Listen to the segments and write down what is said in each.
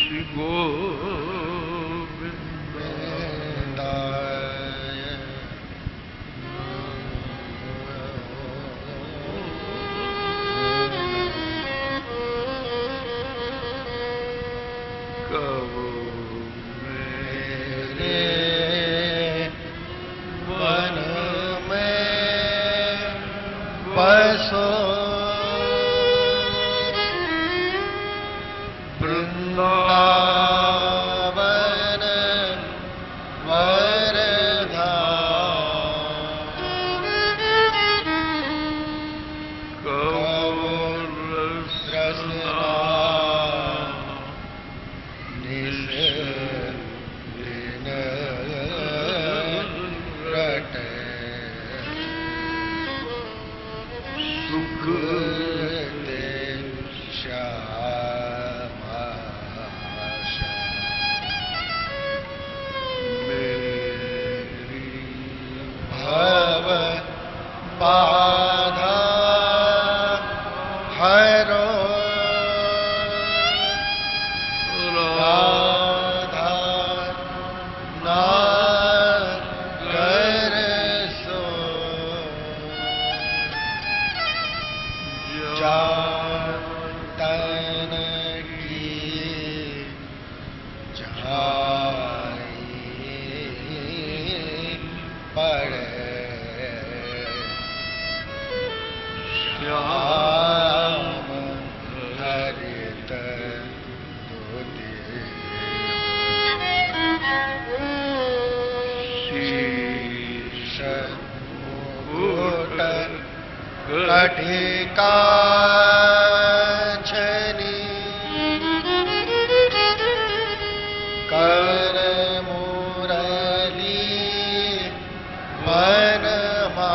श्री गोविंदाय कहो मेरे मन में बसो वृंदावन वरधाम कहो रसना निश दिन रटे सुख दे श्यामा मेरी भव बाधा हरो राधा नागर सो जातन की जाई पड़े श्याम हरित शीश मुकुट कटिकांचनी कर मुरली वनमाला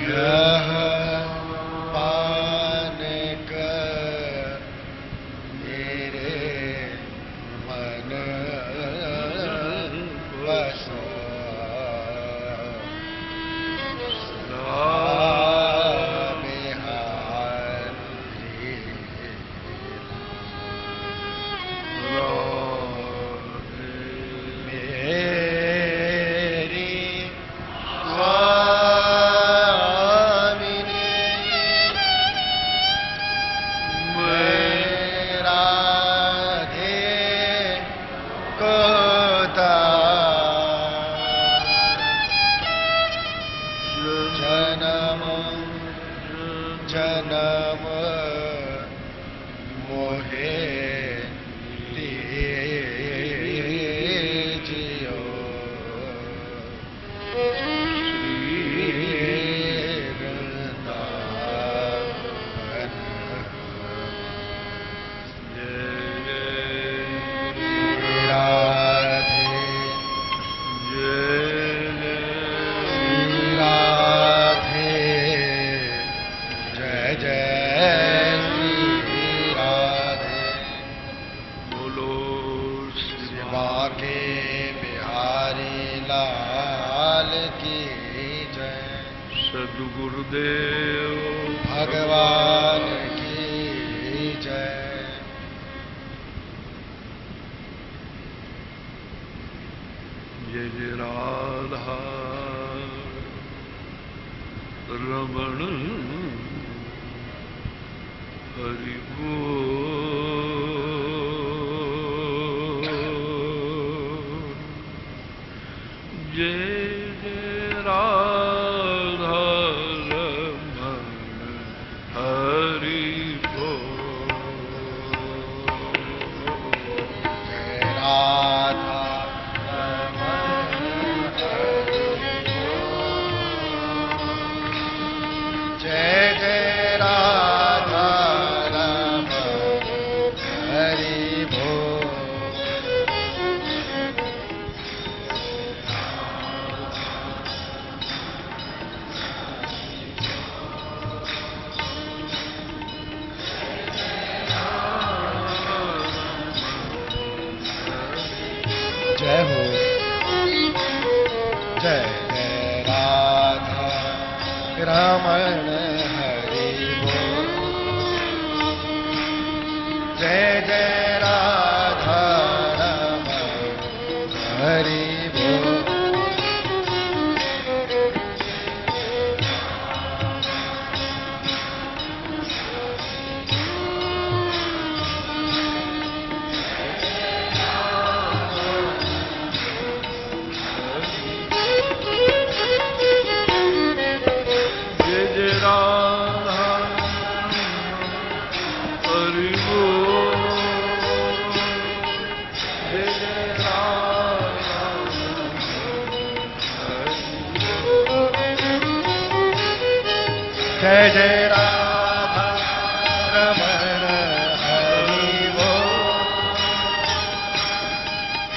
यह पान कर मेरे मन बसो जन्म मोहे दीजियो श्री वृंदावन राधे सद्गुरुदेव भगवान की जय। जय जय राधा रमण हरि बोल। जय जय राधा जय हो। जय जय राधा रमण हरि बोल। जय राधा रमण हरि बोल। जय जय राधा रमण हरि बोल।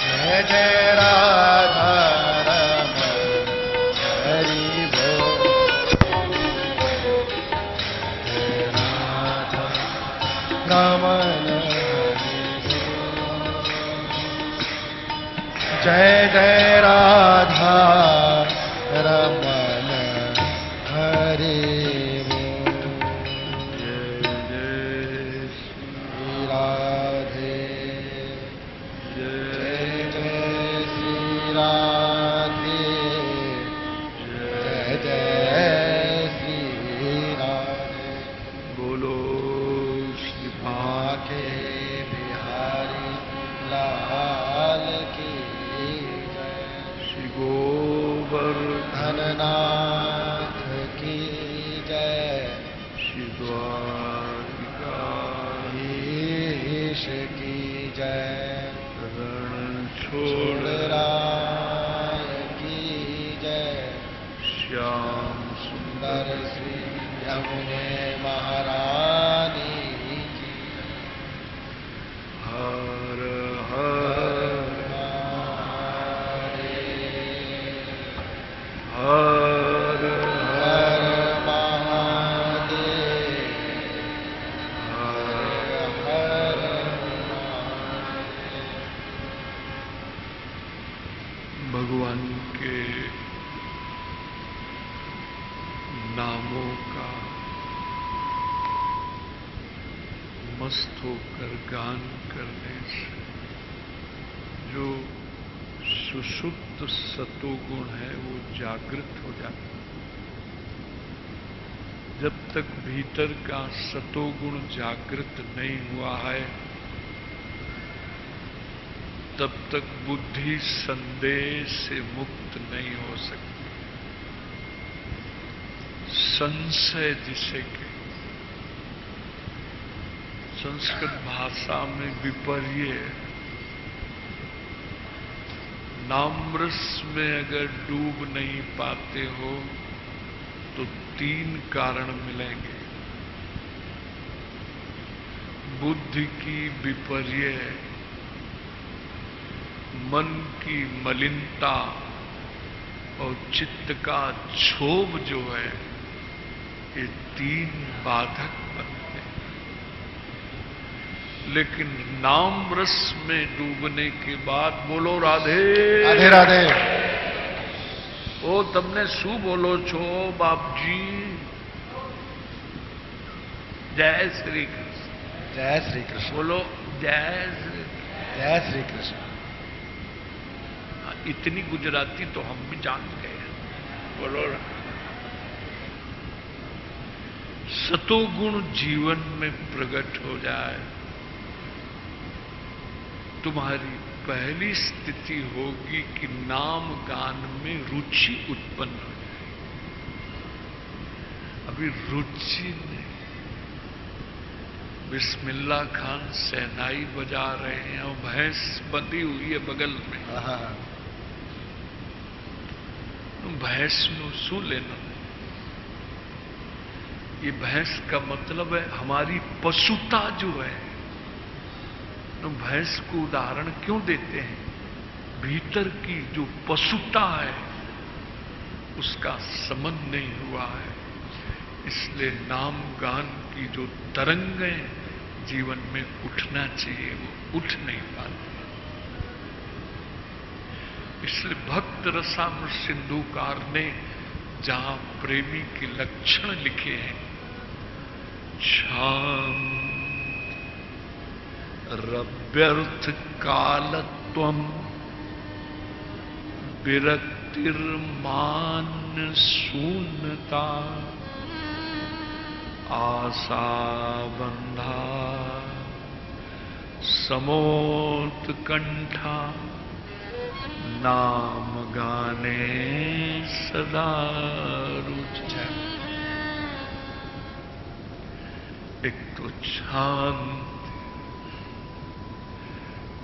जय जय राधा रमण हरि बोल। जय राधा रमण हरि बोल। जय जय राधा रमण हरि नाथ की जय। श्री द्वारिकाधीश की जय। रण छोड़ राय की जय। श्याम सुंदर श्री यमुने महारानी की। हर हर हर हर महादेव। हर हर भगवान के नामों का मस्त होकर गान करने से जो सुषुप्त सतोगुण है वो जागृत हो जाता है। जब तक भीतर का सतोगुण जागृत नहीं हुआ है तब तक बुद्धि संदेह से मुक्त नहीं हो सकती। संशय जिसे के संस्कृत भाषा में विपर्य। नामरस में अगर डूब नहीं पाते हो तो 3 कारण मिलेंगे। बुद्धि की विपर्य, मन की मलिनता और चित्त का क्षोभ जो है, ये 3 बाधक बनते हैं। लेकिन नाम रस में डूबने के बाद बोलो राधे राधे राधे। ओ तमने शू बोलो छो बापजी। जय श्री कृष्ण। जय श्री कृष्ण। बोलो जय श्री। जय श्री कृष्ण। इतनी गुजराती तो हम भी जान गए। बोलो सतोगुण जीवन में प्रकट हो जाए, तुम्हारी पहली स्थिति होगी कि नाम गान में रुचि उत्पन्न हो जाए। अभी रुचि नहीं। बिस्मिल्लाह खान शहनाई बजा रहे हैं और भैंस बंधी हुई है बगल में। भैंस नु सू लेना। ये भैंस का मतलब है हमारी पशुता जो है। तो भैंस को उदाहरण क्यों देते हैं? भीतर की जो पशुता है उसका समन नहीं हुआ है, इसलिए नाम गान की जो तरंगें जीवन में उठना चाहिए वो उठ नहीं पाती। इसलिए भक्त रसामृत सिंधुकार ने जहां प्रेमी के लक्षण लिखे हैं, शांत रव्यर्थ कालत्वम विरक्तिर्मान शून्यता आशा बंधा समोत्कंठा नाम गाने सदा रुचि। एक तो शांत,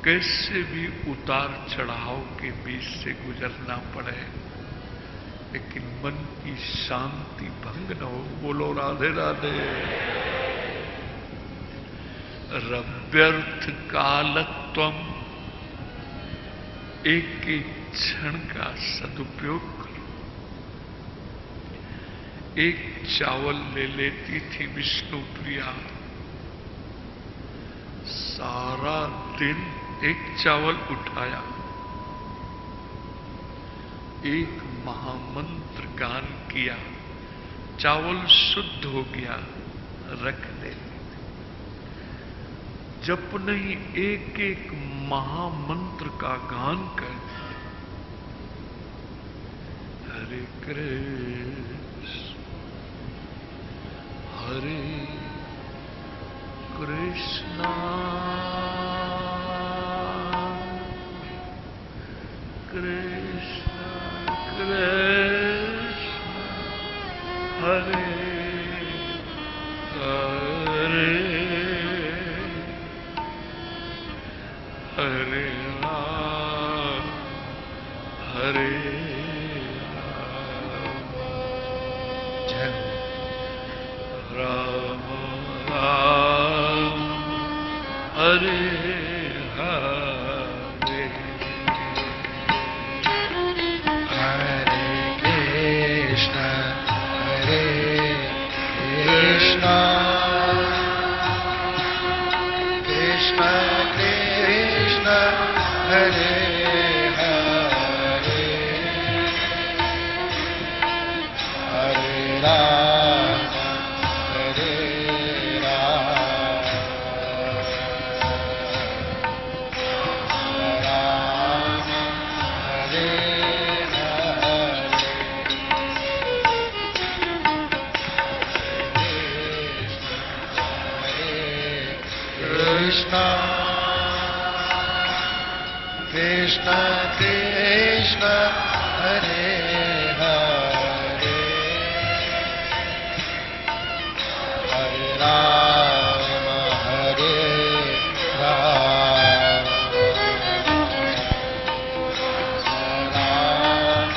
कैसे भी उतार चढ़ाव के बीच से गुजरना पड़े लेकिन मन की शांति भंग न हो। बोलो राधे राधे। रव्यर्थ कालत्वम, एक एक क्षण का सदुपयोग करो। एक चावल ले लेती थी विष्णु प्रिया, सारा दिन एक चावल उठाया, एक महामंत्र गान किया, चावल शुद्ध हो गया, रख दे। जप नहीं, एक एक महामंत्र का गान कर। हरे कृष्ण हरे कृष्णा कृष्ण कृष्ण हरे हरे हरे राम हरे जय राम राम हरे हरे। हरे कृष्ण हरे कृष्ण कृष्ण कृष्ण हरे हरे हरे राम हरे राम राम हरे कृष्ण कृष्ण कृष्ण हरे हरे हरे राम हरे राम राम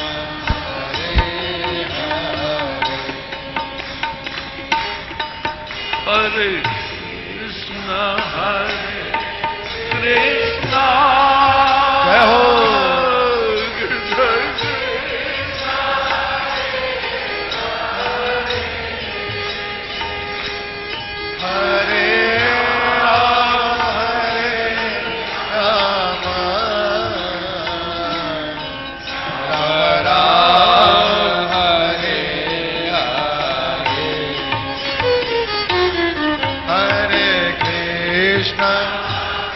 हरे हरे हरे कृष्ण हरे कृष्ण जय हो। हरे राम राम राम हरे हरे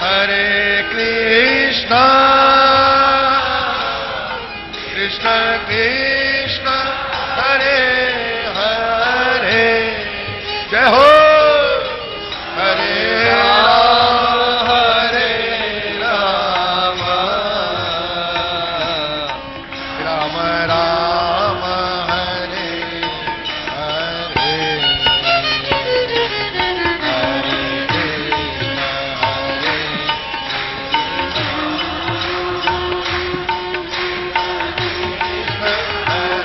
हरे कृष्ण कृष्ण कृष्ण हरे हरे जय हो। हरे राम राम राम हरे हरे हरे कृष्ण हरे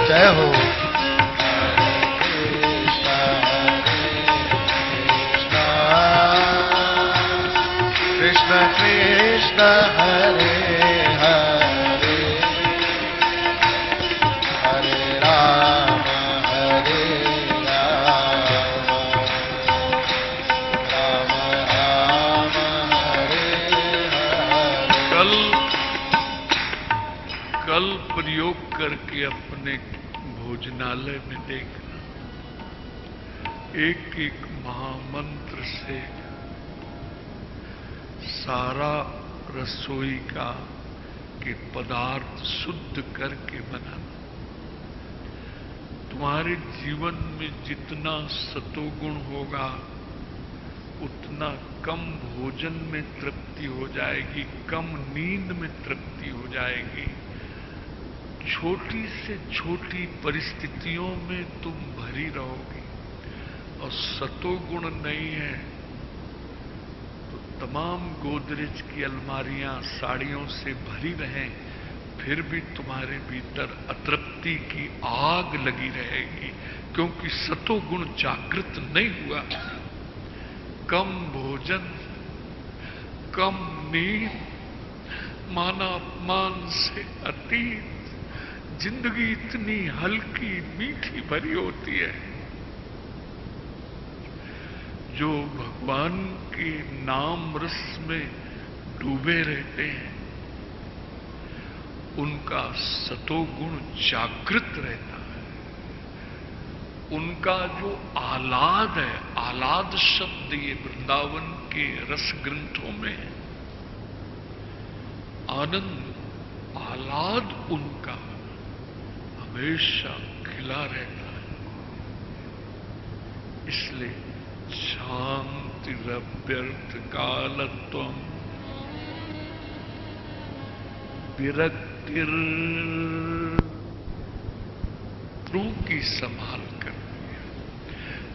जय हो। कृष्ण कृष्ण हरे हरे हरे राम राम राम प्रयोग करके अपने भोजनालय में देखना, एक एक महामंत्र से सारा रसोई का के पदार्थ शुद्ध करके बनाना। तुम्हारे जीवन में जितना सतोगुण होगा उतना कम भोजन में तृप्ति हो जाएगी, कम नींद में तृप्ति हो जाएगी। छोटी से छोटी परिस्थितियों में तुम भरी रहोगी। और सतोगुण नहीं है तो तमाम गोदरेज की अलमारियां साड़ियों से भरी रहें, फिर भी तुम्हारे भीतर अतृप्ति की आग लगी रहेगी, क्योंकि सतोगुण जागृत नहीं हुआ। कम भोजन, कम नींद, मानापमान से अतीत जिंदगी इतनी हल्की मीठी भरी होती है। जो भगवान के नाम रस में डूबे रहते हैं उनका सतोगुण जागृत रहता है। उनका जो आह्लाद है, आह्लाद शब्द ये वृंदावन के रस ग्रंथों में है। आनंद, आह्लाद उनका हमेशा खिला रहता है। इसलिए शांतिरभ्यर्थ कालत्वम विरक्तिर की संभाल कर,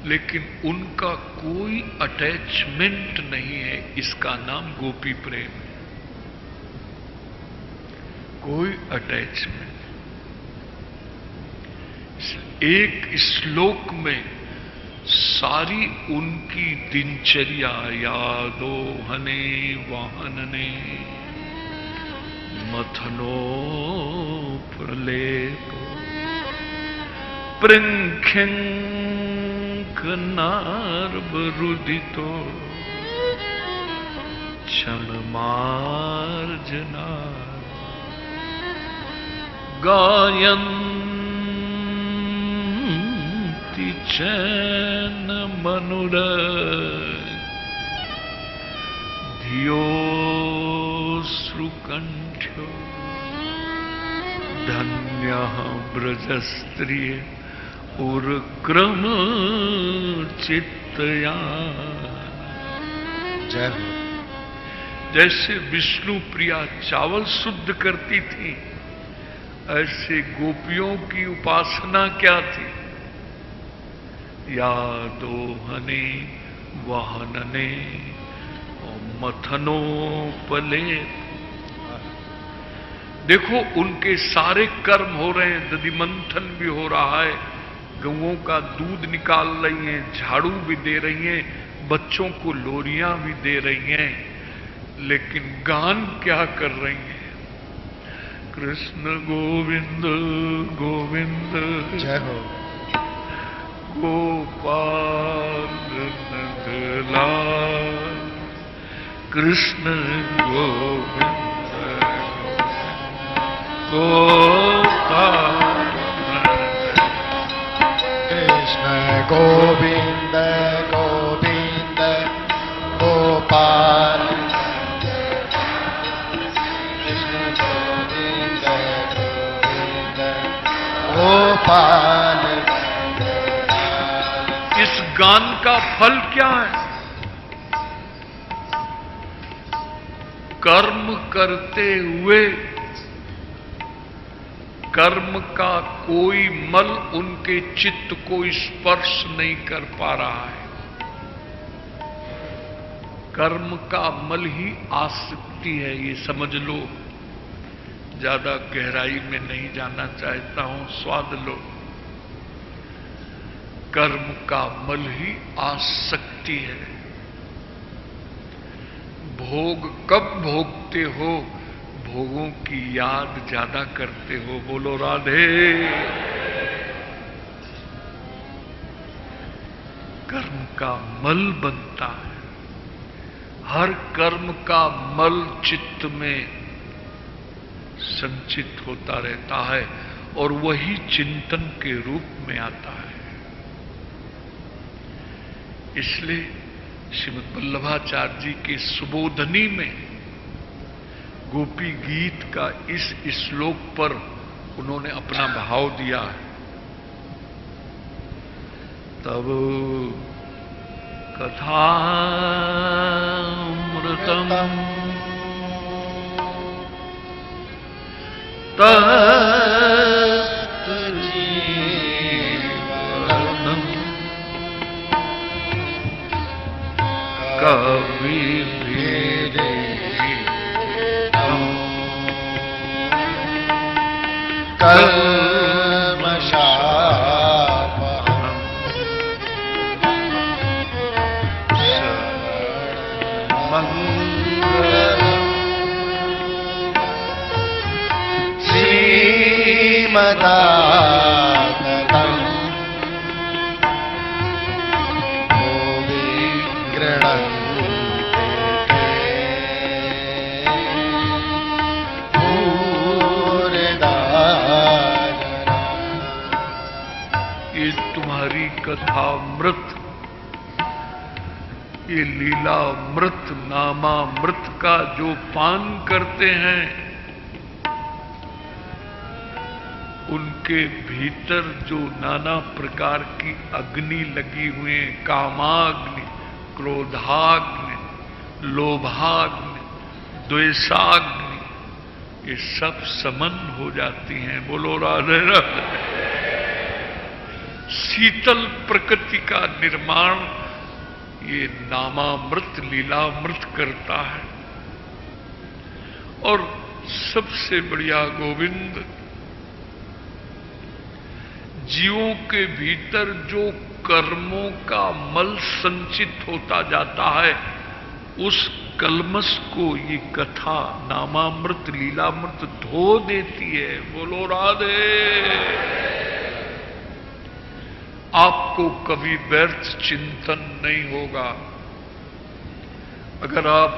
लेकिन उनका कोई अटैचमेंट नहीं है। इसका नाम गोपी प्रेम है। कोई अटैचमेंट। एक श्लोक में सारी उनकी दिनचर्या, यादो हने वाहनने मथनो प्रलेप प्रंखंक नार्बरुदितो क्षण मार्जना गायन्ति चैन मनुर धियो श्रुकंठ्यो धन्यः ब्रजस्त्रिय उर्क्रम चित्तया। जय हो। जैसे विष्णु प्रिया चावल शुद्ध करती थी, ऐसे गोपियों की उपासना क्या थी? यादोहने वाहनने और मथनोपले। देखो उनके सारे कर्म हो रहे हैं, दधि मंथन भी हो रहा है, गऊओं का दूध निकाल रही हैं, झाड़ू भी दे रही हैं, बच्चों को लोरियां भी दे रही हैं, लेकिन गान क्या कर रही हैं? कृष्ण गोविंद गोविंद जय हो। गोपाल नंदलाल कृष्ण गोविंद गोपाल कृष्ण गोविंद गोविंद गोपाल कृष्ण गोविंद गोविंद गोपाल। इस गान का फल क्या है? कर्म करते हुए कर्म का कोई मल उनके चित्त को स्पर्श नहीं कर पा रहा है। कर्म का मल ही आसक्ति है, ये समझ लो। ज्यादा गहराई में नहीं जाना चाहता हूं, स्वाद लो। कर्म का मल ही आसक्ति है। भोग कब भोगते हो? भोगों की याद ज्यादा करते हो। बोलो राधे। कर्म का मल बनता है। हर कर्म का मल चित्त में संचित होता रहता है और वही चिंतन के रूप में आता है। इसलिए श्रीमद् वल्लभाचार्य जी के सुबोधनी में गोपी गीत का इस श्लोक पर उन्होंने अपना भाव दिया है। तब कथामृतम तत्जीवनम कविभिः कल्मषापहम् मंगलम् श्रीमदाततम् गृह्णन्ते पूर्णदा। ये तुम्हारी कथामृत, ये लीलामृत, नामामृत का जो पान करते हैं, उनके भीतर जो नाना प्रकार की अग्नि लगी हुई है, कामाग्नि, क्रोधाग्नि, लोभाग्नि, द्वेषाग्नि, ये सब समन हो जाती हैं। बोलो राधे राधे। शीतल प्रकृति का निर्माण ये नामामृत, लीलामृत करता है। और सबसे बढ़िया गोविंद, जीवों के भीतर जो कर्मों का मल संचित होता जाता है, उस कलमश को ये कथा, नामामृत, लीलामृत धो देती है। बोलो राधे। आपको कभी व्यर्थ चिंतन नहीं होगा। अगर आप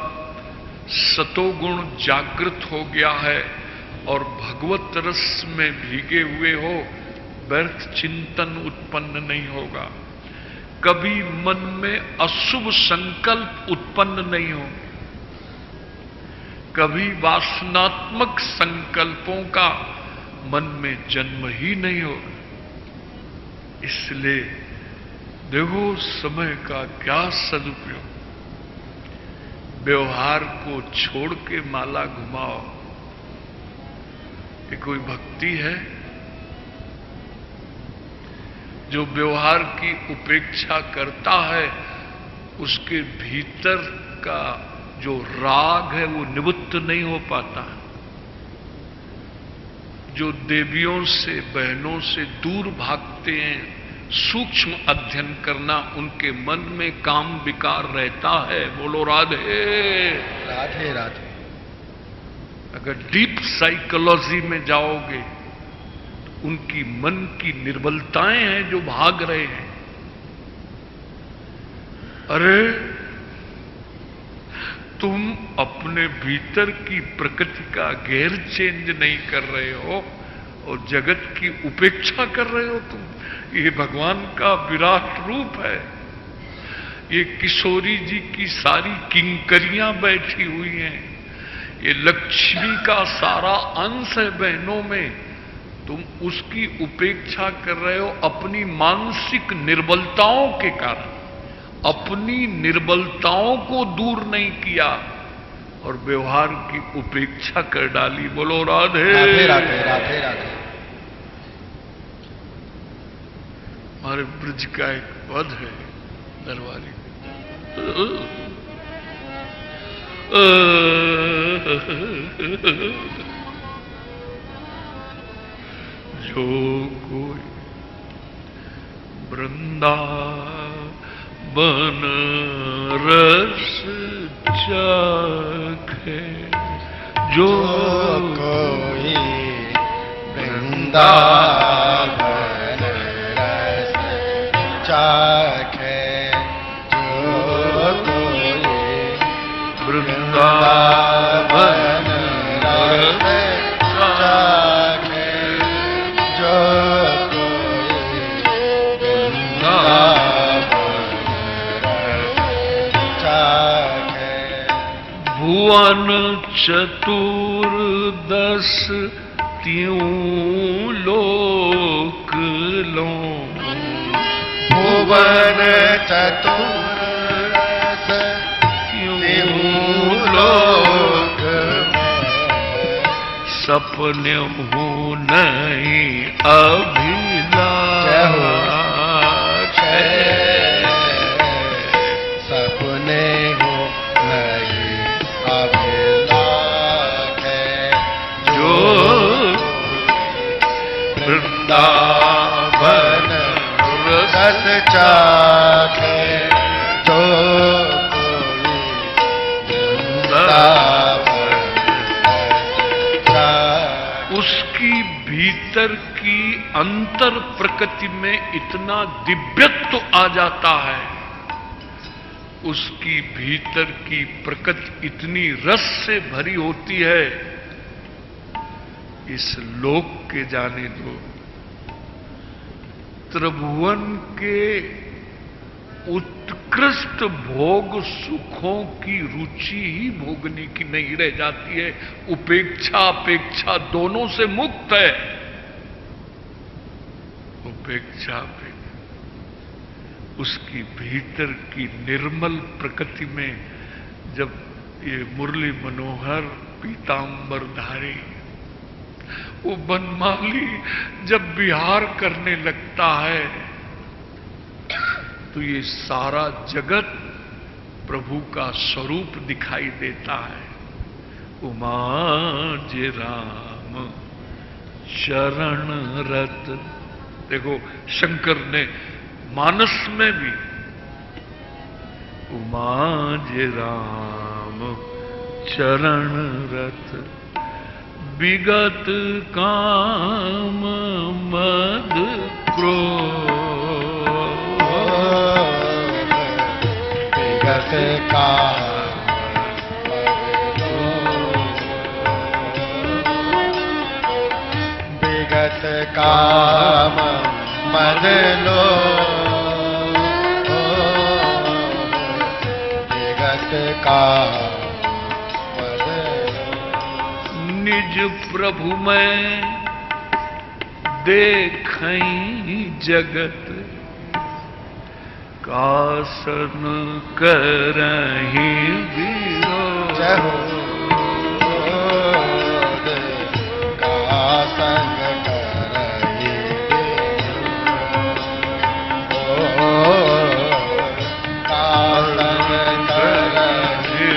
सतोगुण जागृत हो गया है और भगवत रस में भीगे हुए हो, व्यर्थ चिंतन उत्पन्न नहीं होगा। कभी मन में अशुभ संकल्प उत्पन्न नहीं हो, कभी वासनात्मक संकल्पों का मन में जन्म ही नहीं होगा। इसलिए देखो समय का क्या सदुपयोग। व्यवहार को छोड़ के माला घुमाओ, ये कोई भक्ति है? जो व्यवहार की उपेक्षा करता है, उसके भीतर का जो राग है वो निवृत्त नहीं हो पाता। जो देवियों से, बहनों से दूर भागते हैं, सूक्ष्म अध्ययन करना उनके मन में काम विकार रहता है। बोलो राधे राधे राधे। अगर डीप साइकोलॉजी में जाओगे, उनकी मन की निर्बलताएं हैं जो भाग रहे हैं। अरे तुम अपने भीतर की प्रकृति का गैर चेंज नहीं कर रहे हो और जगत की उपेक्षा कर रहे हो तुम। ये भगवान का विराट रूप है। ये किशोरी जी की सारी किंकरियां बैठी हुई हैं। ये लक्ष्मी का सारा अंश है बहनों में। तुम उसकी उपेक्षा कर रहे हो अपनी मानसिक निर्बलताओं के कारण। अपनी निर्बलताओं को दूर नहीं किया और व्यवहार की उपेक्षा कर डाली। बोलो राधे राधे राधे राधे राधे। हमारे ब्रज का एक पद है दरबारी, जो कोई वृंदावन रस चाखे, जो कोई वृंदावन रस चाखे, जो कोई वृंदावन रस भुवन चतुर्दश त्यों लोक लो। भुवन चतुर्दश त्यों लोक सपने हो नहीं अभिलाष सपने हो नहीं अभिलाष जो वृंदावन रस चाखे जो कोई वृंदावन उसकी भीतर की अंतर प्रकृति में इतना दिव्यत्व आ जाता है, उसकी भीतर की प्रकृति इतनी रस से भरी होती है, इस लोक के जाने दो। त्रिभुवन के उत्कृष्ट भोग सुखों की रुचि ही भोगने की नहीं रह जाती है। उपेक्षा अपेक्षा दोनों से मुक्त है। उपेक्षा उसकी भीतर की निर्मल प्रकृति में जब ये मुरली मनोहर पीतांबरधारी वो बनमाली जब विहार करने लगता है तो ये सारा जगत प्रभु का स्वरूप दिखाई देता है। उमा जे राम चरण रत, देखो शंकर ने मानस में भी उमा जे राम चरण रत विगत काम मद क्रोध विगत काम विगत काम मद लो विगत काम निज प्रभु में देखई जगत कासन करहि विरोध कासन करहि कासन करहि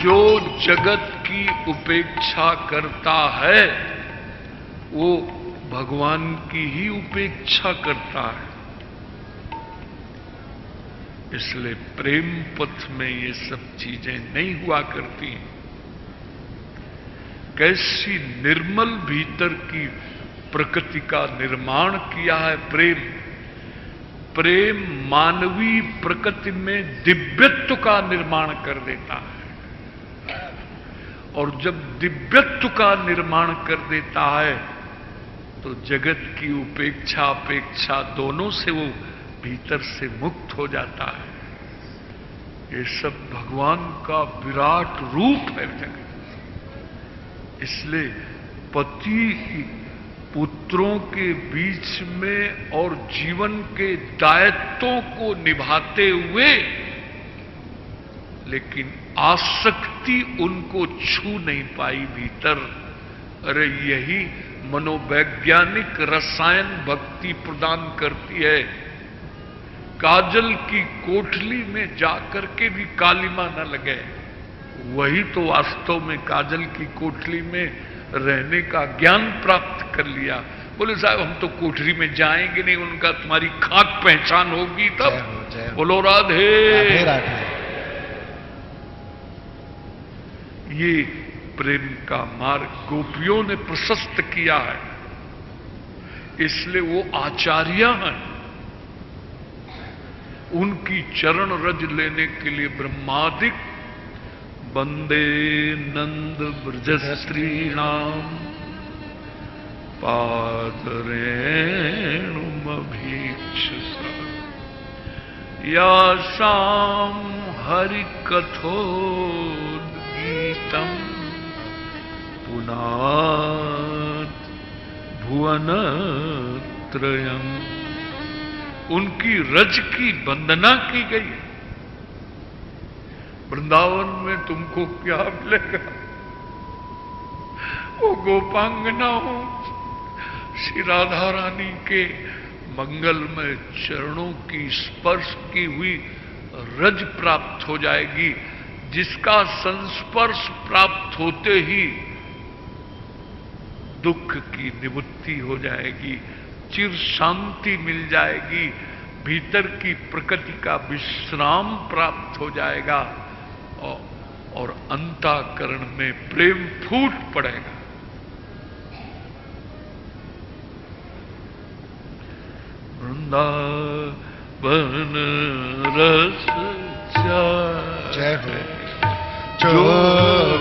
जो जगत की उपेक्षा करता है वो भगवान की ही उपेक्षा करता है। इसलिए प्रेम पथ में ये सब चीजें नहीं हुआ करती। कैसी निर्मल भीतर की प्रकृति का निर्माण किया है प्रेम। प्रेम मानवीय प्रकृति में दिव्यत्व का निर्माण कर देता है, और जब दिव्यत्व का निर्माण कर देता है तो जगत की उपेक्षा अपेक्षा दोनों से वो भीतर से मुक्त हो जाता है। ये सब भगवान का विराट रूप है जगत। इसलिए पति पुत्रों के बीच में और जीवन के दायित्वों को निभाते हुए लेकिन आसक्ति उनको छू नहीं पाई भीतर। अरे यही मनोवैज्ञानिक रसायन भक्ति प्रदान करती है। काजल की कोठली में जाकर के भी कालिमा न लगे, वही तो वास्तव में काजल की कोठली में रहने का ज्ञान प्राप्त कर लिया। बोले साहब हम तो कोठरी में जाएंगे नहीं, उनका तुम्हारी खाक पहचान होगी तब। बोलो राधे राधे। ये प्रेम का मार्ग गोपियों ने प्रशस्त किया है, इसलिए वो आचार्य हैं। उनकी चरण रज लेने के लिए ब्रह्मादिक वंदे नंद ब्रज स्त्रीणाम पादरेणुमभीक्षसा यासां हरिकथोद्गीतम् पुनात् भुवनत्रयम्। उनकी रज की वंदना की गई। वृंदावन में तुमको क्या मिलेगा? वो गोपांगनाओं श्री राधा रानी के मंगलमय चरणों की स्पर्श की हुई रज प्राप्त हो जाएगी, जिसका संस्पर्श प्राप्त होते ही दुख की निवृत्ति हो जाएगी, चिर शांति मिल जाएगी, भीतर की प्रकृति का विश्राम प्राप्त हो जाएगा और अंतःकरण में प्रेम फूट पड़ेगा। वृंदावन रस जय हो जो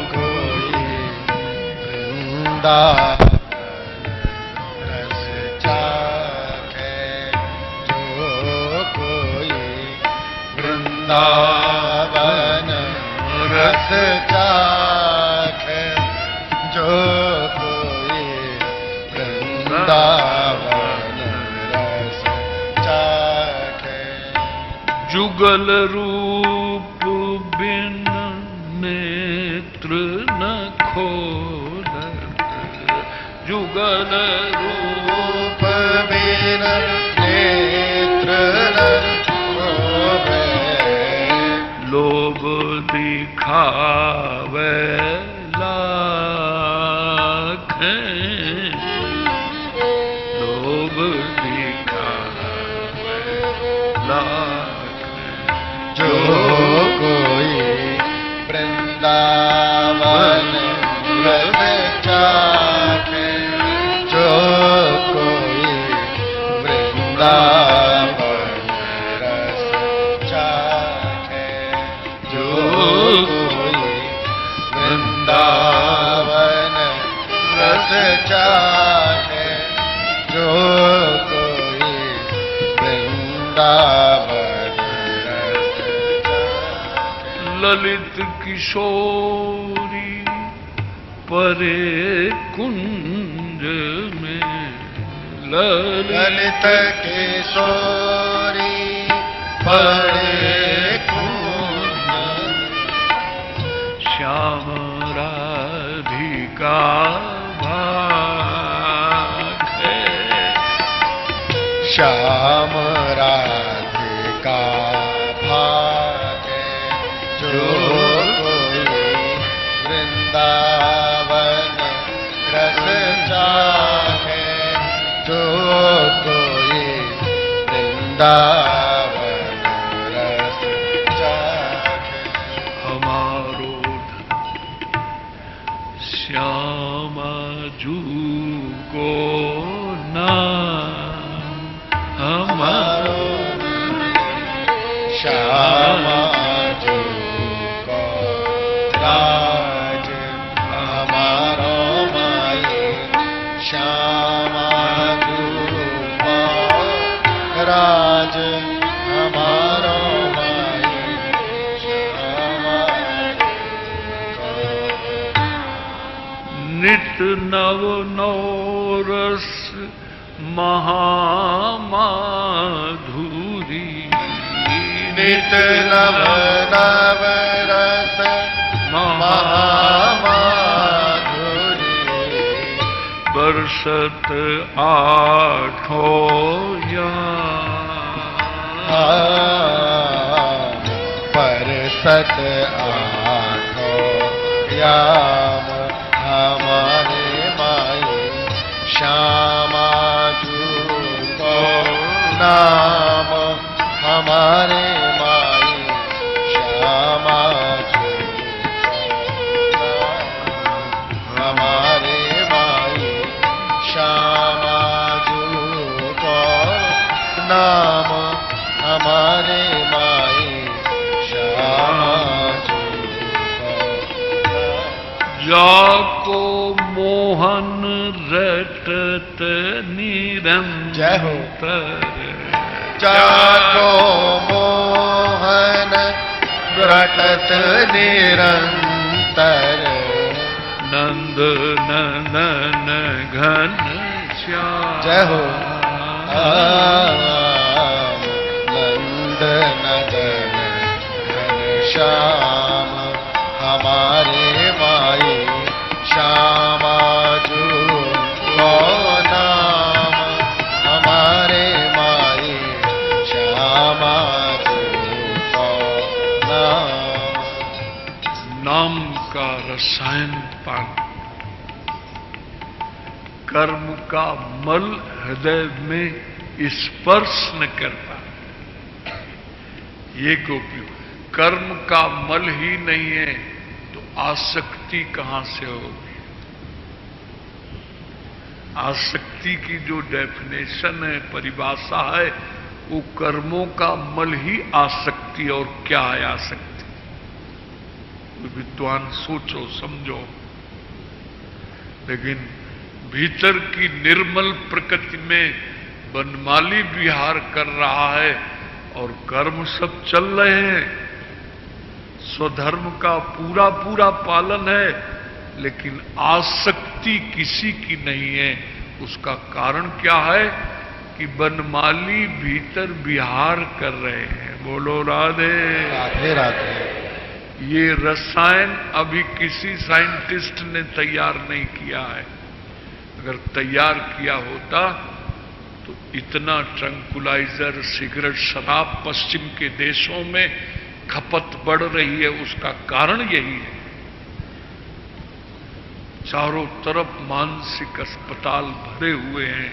कोई वृंदावन रस चाखे, जो कोई वृंदावन रस चाखे, जो कोई वृंदावन रस चाखे। जुगल रूप बिन नेत्र न खोलत, जुगल रूप बिन नेत्र न खोले, लोभ दिखावे लाखें, लोभ दिखावे लाखें। जो कोई वृंदावन रस चाखे, जो कोई वृंदावन रस चाखे, जो कोई वृंदावन रस चाखे, जो कोई वृंदावन रस चाखे। ललित किशोरी परे कुंज में, ललित किशोरी परे कुंज में, श्याम राधिका भाखे, श्याम राधिका भागे, जो कोई वृंदावन रस चाहे, जो कोई वृंदावन रस चाहे। हमारो श्यामा जू को नाम, हमारो श्यामा जू को राज, हमारो माई श्यामा जू को राज, हमारो माई श्यामा जू को। नित नव नौरस महामाधुरी, नित नव नव रस महामाधुरी, बरसत आठों याम, बरसत आठों याम, हमारे माई श्यामा जू को नाम, हमारे माई श्यामा जू को नाम, हमारे माई श्यामा जू को नाम, हमारे माई श्यामा जू को नाम। जाको मोहन रटत जय हो। निरंतर जाको मोहन रटत निरंतर नंद नंदन घन श्याम। जय हो। नंद नंदन घन श्याम हमारे माई श्यामा जो नाम हमारे माई श्यामा जो नाम का रसायन पान, कर्म का मल हृदय में स्पर्श न कर पाए। ये गोपी, कर्म का मल ही नहीं है तो आसक्ति कहां से होगी? आसक्ति की जो डेफिनेशन है, परिभाषा है, वो कर्मों का मल ही आसक्ति। और क्या है आसक्ति? विद्वान सोचो समझो। लेकिन भीतर की निर्मल प्रकृति में बनमाली विहार कर रहा है और कर्म सब चल रहे हैं, स्वधर्म का पूरा पूरा पालन है, लेकिन आसक्ति किसी की नहीं है। उसका कारण क्या है कि बनमाली भीतर विहार कर रहे हैं। बोलो राधे राधे राधे। ये रसायन अभी किसी साइंटिस्ट ने तैयार नहीं किया है। अगर तैयार किया होता तो इतना ट्रंकुलाइजर, सिगरेट, शराब पश्चिम के देशों में खपत बढ़ रही है। उसका कारण यही है। चारों तरफ मानसिक अस्पताल भरे हुए हैं,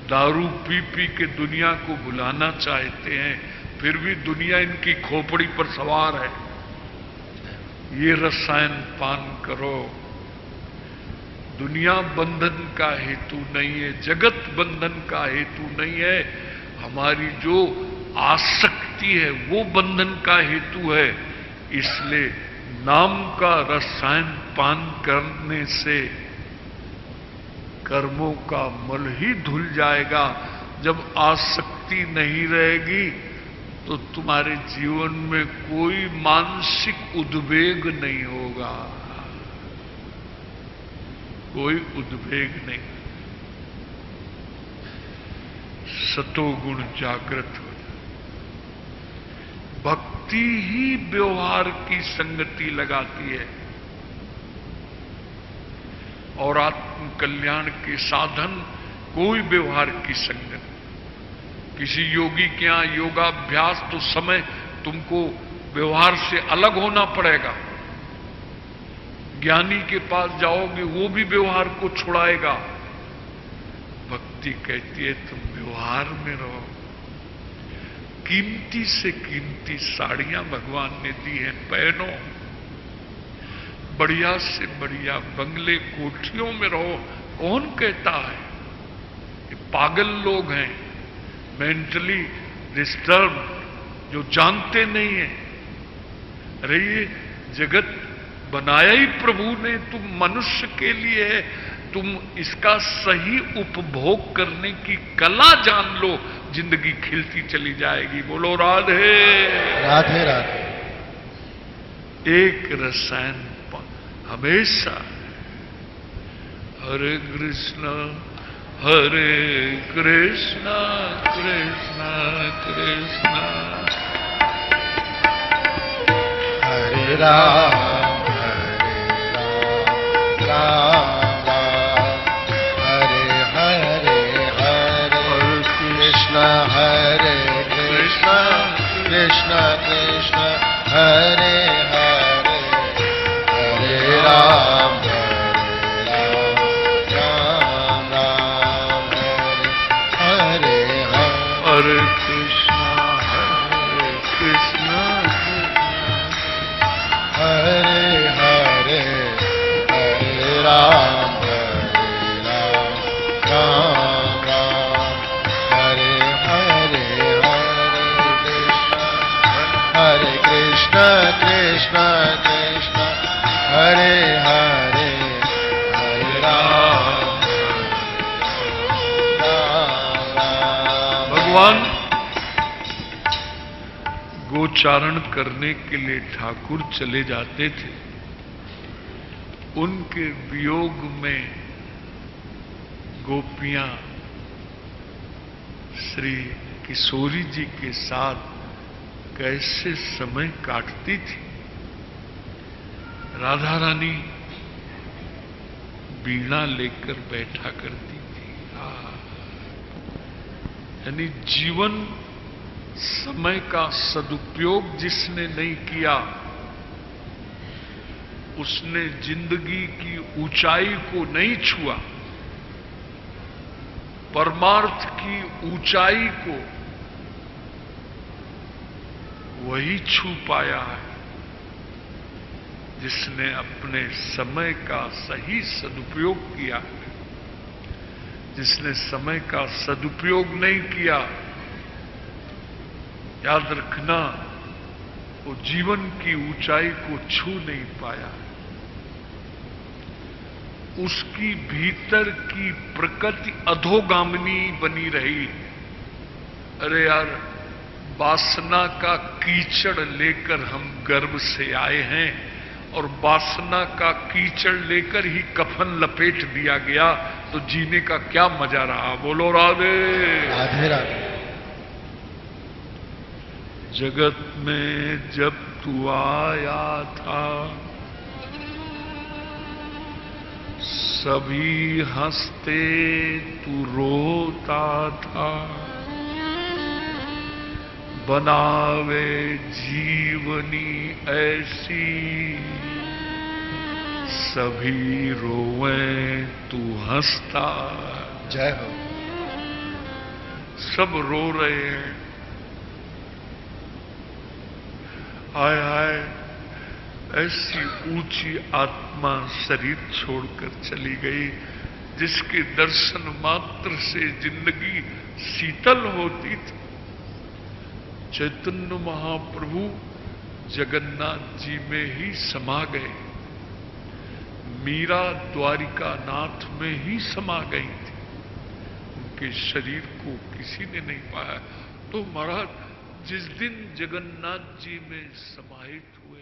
दारू पी पी के दुनिया को भुलाना चाहते हैं, फिर भी दुनिया इनकी खोपड़ी पर सवार है। ये रसायन पान करो। दुनिया बंधन का हेतु नहीं है, जगत बंधन का हेतु नहीं है। हमारी जो आसक्ति है वो बंधन का हेतु है। इसलिए नाम का रसायन पान करने से कर्मों का मल ही धुल जाएगा। जब आसक्ति नहीं रहेगी तो तुम्हारे जीवन में कोई मानसिक उद्वेग नहीं होगा, कोई उद्वेग नहीं। सतोगुण जागृत हो जाए। भक्ति ही व्यवहार की संगति लगाती है और आत्म कल्याण के साधन कोई व्यवहार की संगति। किसी योगी के यहां योगाभ्यास तो समय तुमको व्यवहार से अलग होना पड़ेगा। ज्ञानी के पास जाओगे वो भी व्यवहार को छुड़ाएगा। भक्ति कहती है तुम व्यवहार में रहो। कीमती से कीमती साड़ियां भगवान ने दी हैं, पहनो। बढ़िया से बढ़िया बंगले कोठियों में रहो। कौन कहता है? ये पागल लोग हैं, मेंटली डिस्टर्ब, जो जानते नहीं है। अरे ये जगत बनाया ही प्रभु ने, तुम मनुष्य के लिए है। तुम इसका सही उपभोग करने की कला जान लो, जिंदगी खिलती चली जाएगी। बोलो राधे राधे राधे। एक रसायन हमेशा हरे कृष्ण कृष्ण कृष्ण हरे राम राम राम हरे हरे हरे कृष्ण कृष्ण कृष्ण हरे हरे हरे राम राम राम हरे हरे कृष्ण हरे हरे हरे राम राम राम हरे हरे हरे कृष्ण कृष्ण कृष्ण हरे हरे हरे राम भगवान गोचारण करने के लिए ठाकुर चले जाते थे। उनके वियोग में गोपियां श्री किशोरी जी के साथ कैसे समय काटती थी। राधा रानी वीणा लेकर बैठा करती थी। यानी जीवन समय का सदुपयोग जिसने नहीं किया, उसने जिंदगी की ऊंचाई को नहीं छुआ, परमार्थ की ऊंचाई को वही छू पाया है जिसने अपने समय का सही सदुपयोग किया। जिसने समय का सदुपयोग नहीं किया, याद रखना, वो जीवन की ऊंचाई को छू नहीं पाया। उसकी भीतर की प्रकृति अधोगामिनी बनी रही। अरे यार, वासना का कीचड़ लेकर हम गर्भ से आए हैं और वासना का कीचड़ लेकर ही कफन लपेट दिया गया, तो जीने का क्या मजा रहा। बोलो राधे राधे राधे। जगत में जब तू आया था, सभी हंसते तू रोता था। बनावे जीवनी ऐसी, सभी रोए तू हंसता। जय हो। सब रो रहे हैं। हाय हाय, ऐसी ऊंची आत्मा शरीर छोड़कर चली गई जिसके दर्शन मात्र से जिंदगी शीतल होती थी। चैतन्य महाप्रभु जगन्नाथ जी में ही समा गए। मीरा द्वारिका नाथ में ही समा गई थी। उनके शरीर को किसी ने नहीं पाया। तो महाराज जिस दिन जगन्नाथ जी में समाहित हुए